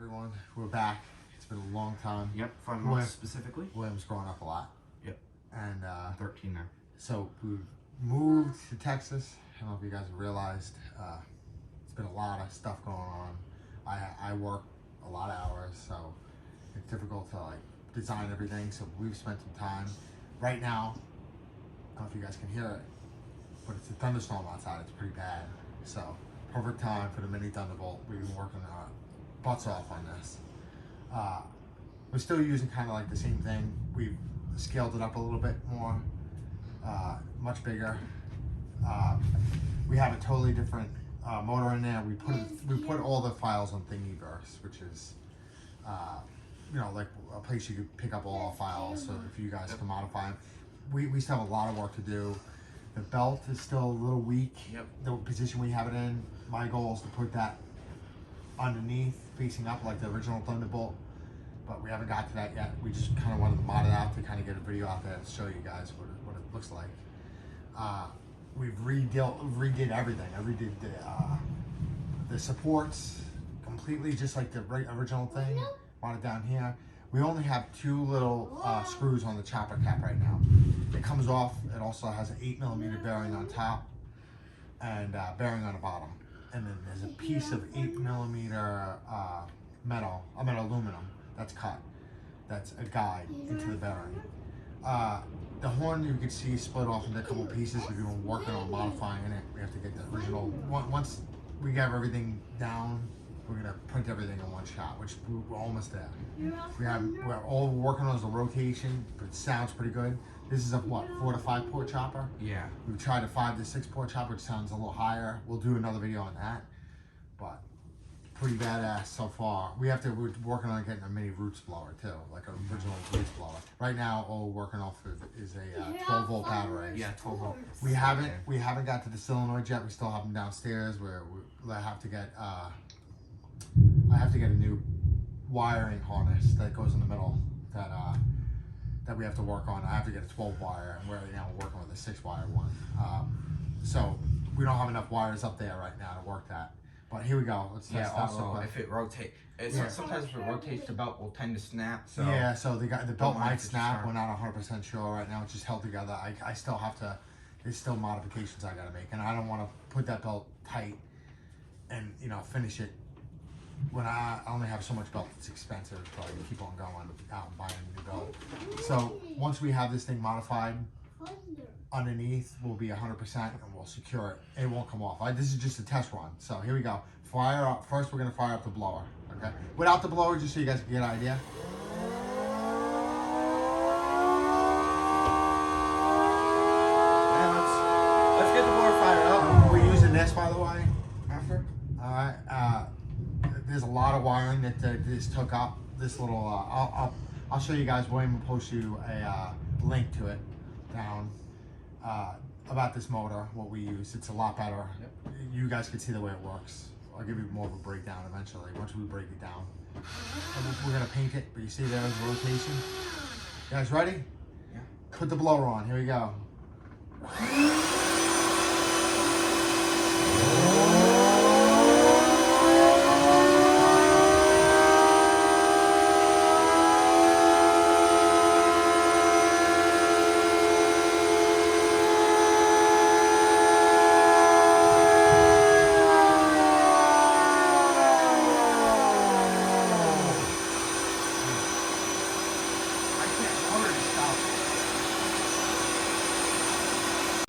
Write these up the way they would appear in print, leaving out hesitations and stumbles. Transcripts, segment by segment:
everyone. We're back. It's been a long time. Yep, 5 months specifically. William's grown up a lot. Yep. And 13 now. So we moved to Texas. I don't know if you guys have realized. It's been a lot of stuff going on. I work a lot of hours, so it's difficult to like design everything. So we've spent some time. Right now, I don't know if you guys can hear it, but it's a thunderstorm outside. It's pretty bad. So perfect time for the mini Thunderbolt. We've been working our butts off on this. We're still using kind of like the same thing. We've scaled it up a little bit more, much bigger. We have a totally different motor in there. We put all the files on Thingiverse, which is like a place you could pick up all our files. So if you guys can modify them, we still have a lot of work to do. The belt is still a little weak. Yep. The position we have it in, my goal is to put that underneath, facing up like the original Thunderbolt, but we haven't got to that yet. We just kind of wanted to mod it out to kind of get a video out there to show you guys what it looks like. We've redid everything. I redid the supports completely, just like the original thing. Want it down here. We only have two little screws on the chopper cap right now. It comes off. It also has an 8mm bearing on top and bearing on the bottom. And then there's a piece of 8mm aluminum that's cut. That's a guide into the bearing. The horn you can see split off into a couple pieces. We've been working on modifying it. We have to get the original. Once we have everything down, we're gonna print everything in one shot, which we're almost there. We're all working on is the rotation, but it sounds pretty good. This is a 4 to 5 port chopper. Yeah. We've tried a 5 to 6 port chopper, which sounds a little higher. We'll do another video on that, but pretty badass so far. We're working on getting a mini roots blower too, like an original roots blower. Right now, all we're working off of is a 12-volt battery. Yeah, 12 volt. We haven't got to the solenoid yet. We still have them downstairs. I have to get a new wiring harness that goes in the middle that we have to work on. I have to get a 12 wire, and right now we're working with a 6 wire one. So we don't have enough wires up there right now to work that. But here we go. Let's test that. Also, if it rotates, sometimes if it rotates, the belt will tend to snap. So yeah, so the belt might snap. We're not 100% sure right now. It's just held together. I still have to. There's still modifications I got to make, and I don't want to put that belt tight and finish it when I only have so much belt. It's expensive to keep on going out and buying a new belt. So once we have this thing modified, underneath will be 100% and we'll secure it. It won't come off. This is just a test run. So here we go. Fire up. First we're going to fire up the blower. Okay. Without the blower, just so you guys can get an idea. Let's get the blower fired up. We're using this, by the way. After? Alright. There's a lot of wiring that this took up. This little, I'll show you guys. William will post you a link to it down about this motor, what we use. It's a lot better. Yep. You guys can see the way it works. I'll give you more of a breakdown eventually once we break it down. And we're gonna paint it, but you see there's the rotation. You guys ready? Yeah. Put the blower on. Here we go.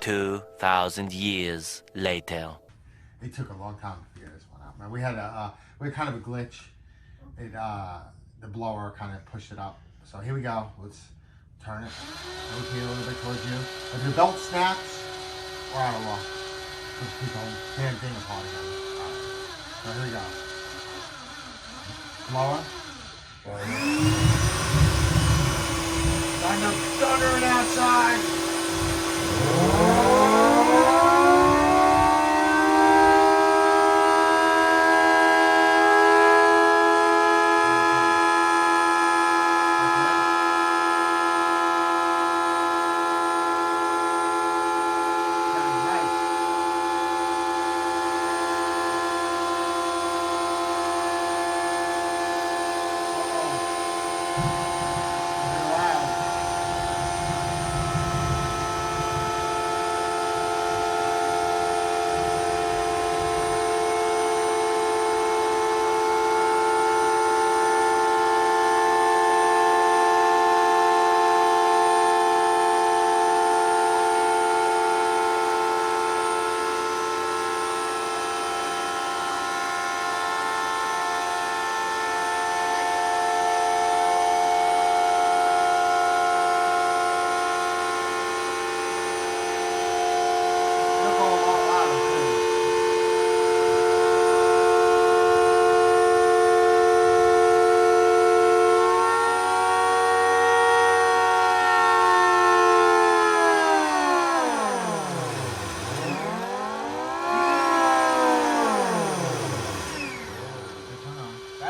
Two 2,000 years later. It took a long time to figure this one out, man. We had kind of a glitch. The blower kind of pushed it up. So here we go. Let's turn it, rotate a little bit towards you. If your belt snaps, we're out of luck. Let's keep going. Damn thing is hot again. All right. So here we go. Blower. Thundering outside.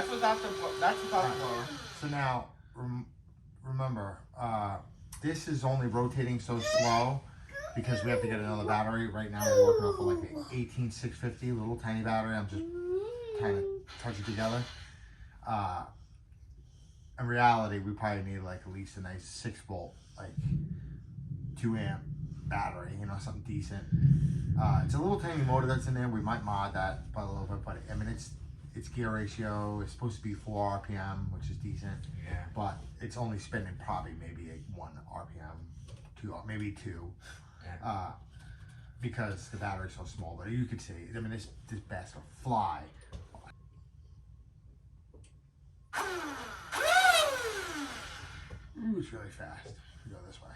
That's without the blower. So now, remember, this is only rotating so slow because we have to get another battery. Right now we're working off of like an 18650, little tiny battery. I'm just trying to touch it together. In reality, we probably need like at least a nice 6-volt, like 2-amp battery, you know, something decent. It's a little tiny motor that's in there. We might mod that by a little bit, but I mean, it's gear ratio. It's supposed to be 4 RPM, which is decent. Yeah. But it's only spinning probably maybe 1 RPM, 2, maybe 2. Yeah. Because the battery's so small. But you could see, I mean, this best will fly. Ooh, it's really fast. We go this way.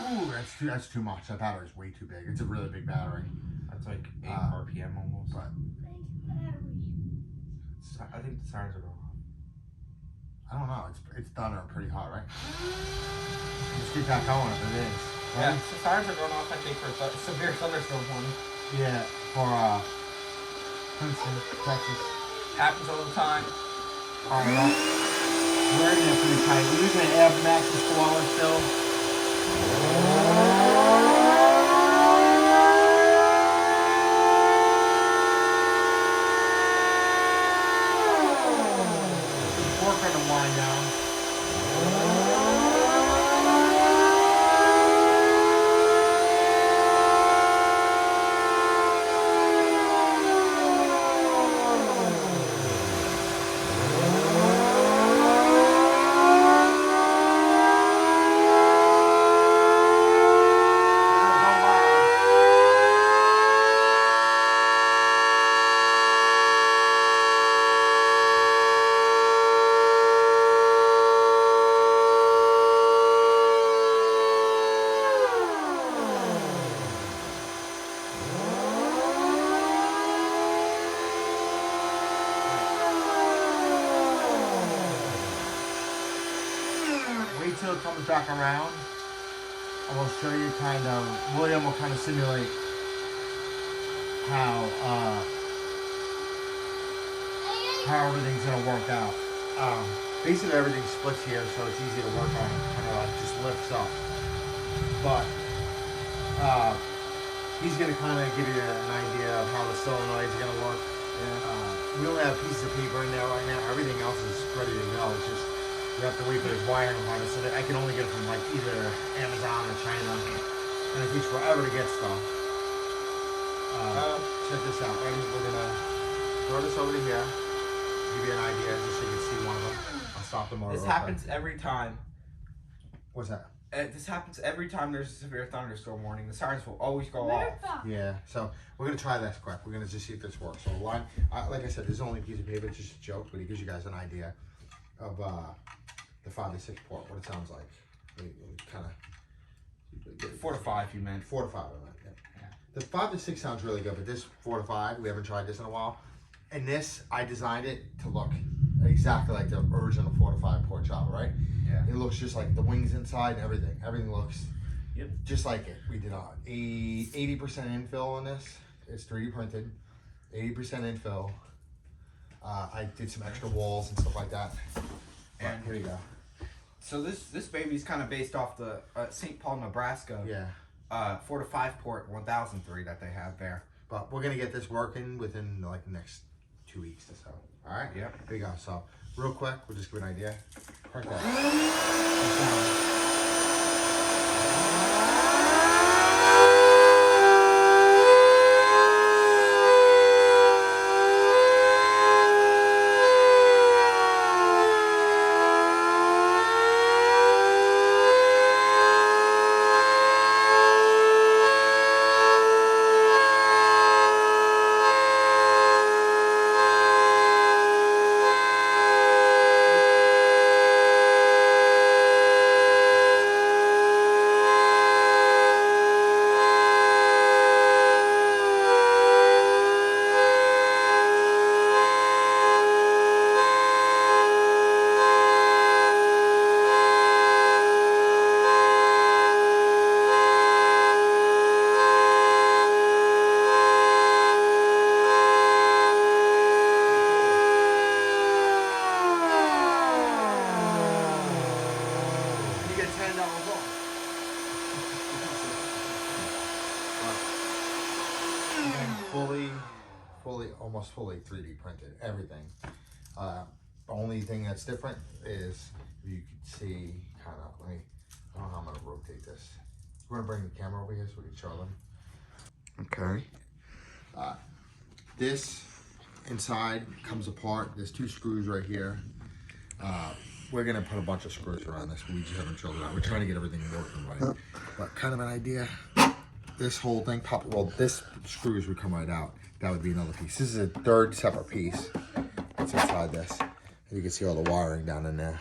Ooh, that's too much. That battery's way too big. It's a really big battery. That's like 8 RPM almost. But I think the sirens are going off. I don't know. It's thundering pretty hot, right? Let's keep that going if it is. Right? Yeah, the sirens are going off. I think for severe thunderstorm warning. Yeah, for Princeton, Texas. Happens all the time. All right, well, we're in there pretty tight. We're using an Air Max spoiler still. Working to wind down. Wait till it comes back around, and we'll show you kind of, William will kind of simulate how everything's gonna work out. Basically everything splits here, so it's easy to work on. Kind of like just lifts up. But he's gonna kind of give you an idea of how the solenoids are gonna work. Yeah. We only have pieces of paper in there right now. Everything else is ready to go. It's just you have to wait for this wiring harness, so that I can only get it from like either Amazon or China, and it takes forever to get stuff. Check this out. Ready? We're gonna throw this over to here. Give you an idea, just so you can see one of them. I'll stop the motor. This happens every time. What's that? This happens every time there's a severe thunderstorm warning. The sirens will always go off. Yeah, so we're gonna try this quick. We're gonna just see if this works. So line, like I said, this is only a piece of paper. It's just a joke, but it gives you guys an idea of the 5 to 6 port, what it sounds like. Kind of 4 to 5, you meant. 4 to 5, I meant. Yeah. The 5 to 6 sounds really good, but this 4 to 5, we haven't tried this in a while. And this, I designed it to look exactly like the original 4 to 5 port chopper, right? Yeah. It looks just like the wings inside and everything. Everything looks just like it. We did 80% infill on this. It's 3D printed. 80% infill. I did some extra walls and stuff like that. And here you go. So this baby's kind of based off the St. Paul, Nebraska. Yeah. 4 to 5 port 1003 that they have there. But we're gonna get this working within like the next 2 weeks or so. All right. Yep. Here you go. So real quick, we'll just give an idea. Crank that. almost fully 3D printed, everything. The only thing that's different is you can see kind of, I don't know how I'm gonna rotate this. We're gonna bring the camera over here so we can show them. Okay. This inside comes apart. There's 2 screws right here. We're gonna put a bunch of screws around this. We just haven't chosen that. We're trying to get everything working right. But kind of an idea. This whole thing this screws would come right out. That would be another piece. This is a 3rd separate piece that's inside this. You can see all the wiring down in there.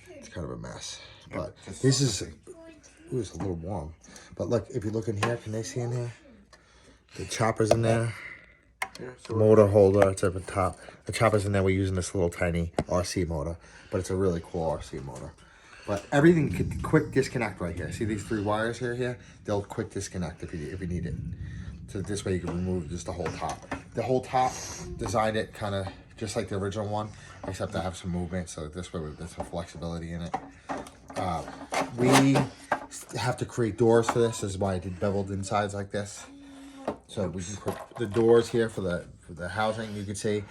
It's kind of a mess. But this is, ooh, it's a little warm. But look, if you look in here, can they see in here? The chopper's in there. Motor holder, it's at the top. The chopper's in there. We're using this little tiny RC motor, but it's a really cool RC motor. But everything could quick disconnect right here. See these 3 wires here? They'll quick disconnect if you need it. So this way you can remove just the whole top. The whole top, designed it kind of just like the original one, except I have some movement. So this way there's some flexibility in it. We have to create doors for this. This is why I did beveled insides like this. So we can put the doors here for the housing. You can see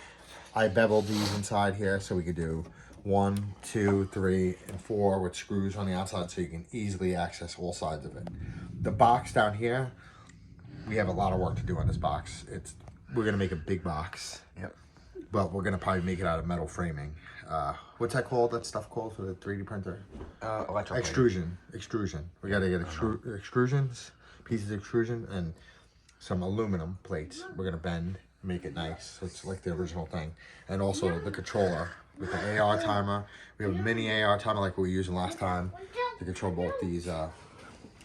I beveled these inside here so we could do 1, 2, 3, and 4 with screws on the outside so you can easily access all sides of it. The box down here, we have a lot of work to do on this box. We're gonna make a big box. Yep. But we're gonna probably make it out of metal framing. What's that called? That stuff called for the 3D printer? Extrusion. We gotta get extrusions, pieces of extrusion, and some aluminum plates. We're gonna bend, make it nice, so it's like the original thing. And also the controller with the AR timer. We have a mini AR timer like we were using last time to control both these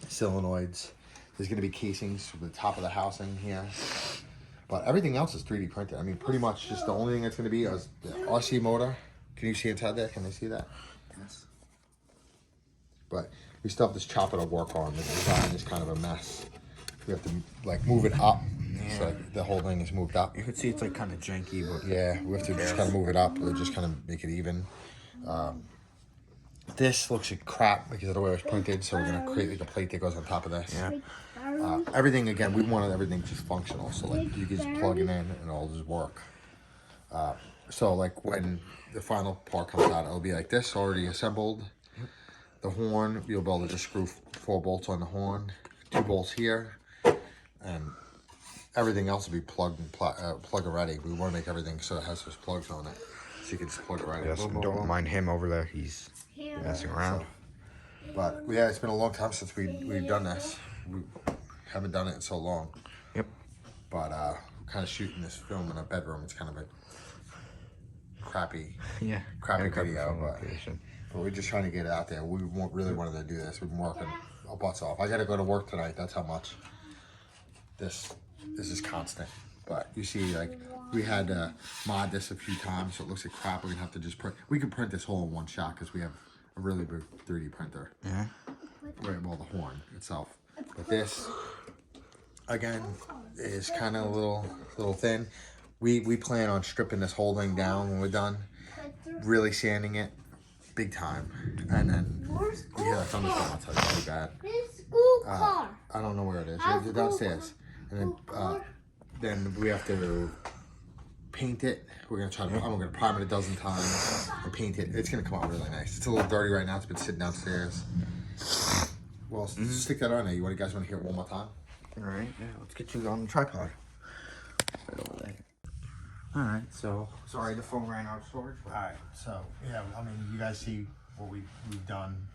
solenoids. There's gonna be casings for the top of the housing here. But everything else is 3D printed. I mean, pretty much just the only thing that's gonna be is the RC motor. Can you see inside there? Can they see that? Yes. But we still have this chopper to work on. The design is kind of a mess. We have to like move it up. Yeah. So like, the whole thing is moved up. You can see it's like kind of janky, but yeah, we have to just kind of move it up or just kind of make it even. This looks like crap because of the way it was printed, so we're gonna create like a plate that goes on top of this. Yeah. Everything again, we wanted everything just functional, so like you can just plug it in and it'll just work. So like when the final part comes out, it'll be like this, already assembled. The horn, you'll be able to just screw 4 bolts on the horn, 2 bolts here, and everything else will be plug already. We want to make everything so it has those plugs on it, so you can just plug it right in. Yes, don't mind him over there. He's messing around. But yeah, it's been a long time since we've done this. We haven't done it in so long. Yep. But kind of shooting this film in a bedroom. It's kind of a crappy video. But we're just trying to get it out there. We really wanted to do this. We've been working our butts off. I got to go to work tonight. That's how much this is constant. But you see, like, we had to mod this a few times, so it looks like crap. We're gonna have to just print. We can print this whole in one shot because we have a really big 3D printer. Yeah. Right, well, the horn itself. But this, again, is kind of a little thin. We plan on stripping this whole thing down when we're done, really sanding it, big time, and then yeah, Thunderbolt. I'll tell you pretty bad. I don't know where it is. It's downstairs, and then we have to paint it. We're gonna try to. I'm gonna prime it a dozen times and paint it. It's gonna come out really nice. It's a little dirty right now. It's been sitting downstairs. Well, stick that on there. You guys want to hear it one more time? All right. Yeah. Let's get you on the tripod. All right. So sorry, the phone ran out of storage. All right. So yeah, I mean, you guys see what we've done.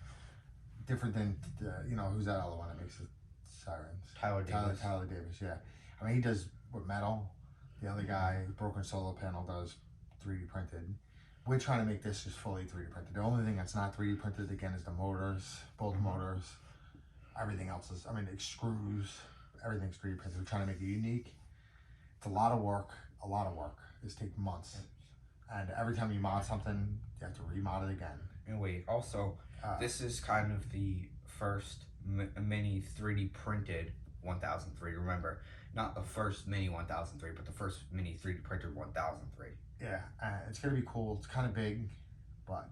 Different than who's that other one that makes the sirens? Tyler Davis. Yeah. I mean, he does with metal. The other guy, broken solar panel, does 3D printed. We're trying to make this just fully 3D printed. The only thing that's not 3D printed, again, is the motors, both motors. Everything else is, I mean, it screws, everything's 3D printed. We're trying to make it unique. It's a lot of work. This takes months. And every time you mod something, you have to remod it again. And wait, also, this is kind of the first mini 3D printed 1003. Remember, not the first mini 1003, but the first mini 3D printed 1003. Yeah, it's gonna be cool. It's kind of big, but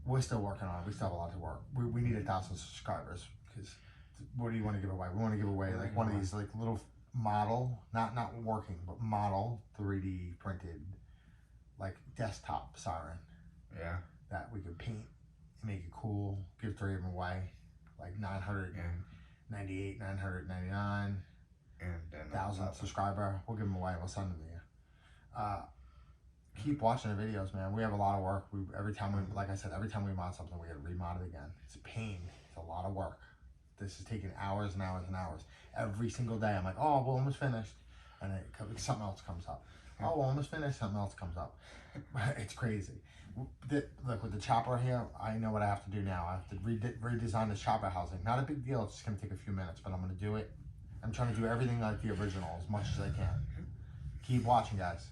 we're still working on it. We still have a lot to work. We need 1,000 subscribers because what do you want to give away? We want to give away like one of these like little model, not working, but model 3D printed like desktop siren. Yeah. That we could paint and make it cool. Give 3 of them away, like 998, 999, and then 1,000 subscriber. We'll give them away. We'll send them to you. Keep watching the videos, man. We have a lot of work. Every time we mod something, we got to remod it again. It's a pain. It's a lot of work. This is taking hours and hours and hours. Every single day, I'm like, oh, we're almost finished, and something else comes up. Oh, we're almost finished. Something else comes up. It's crazy. Look, with the chopper here, I know what I have to do now. I have to redesign the chopper housing. Not a big deal. It's just gonna take a few minutes, but I'm gonna do it. I'm trying to do everything like the original as much as I can. Keep watching, guys.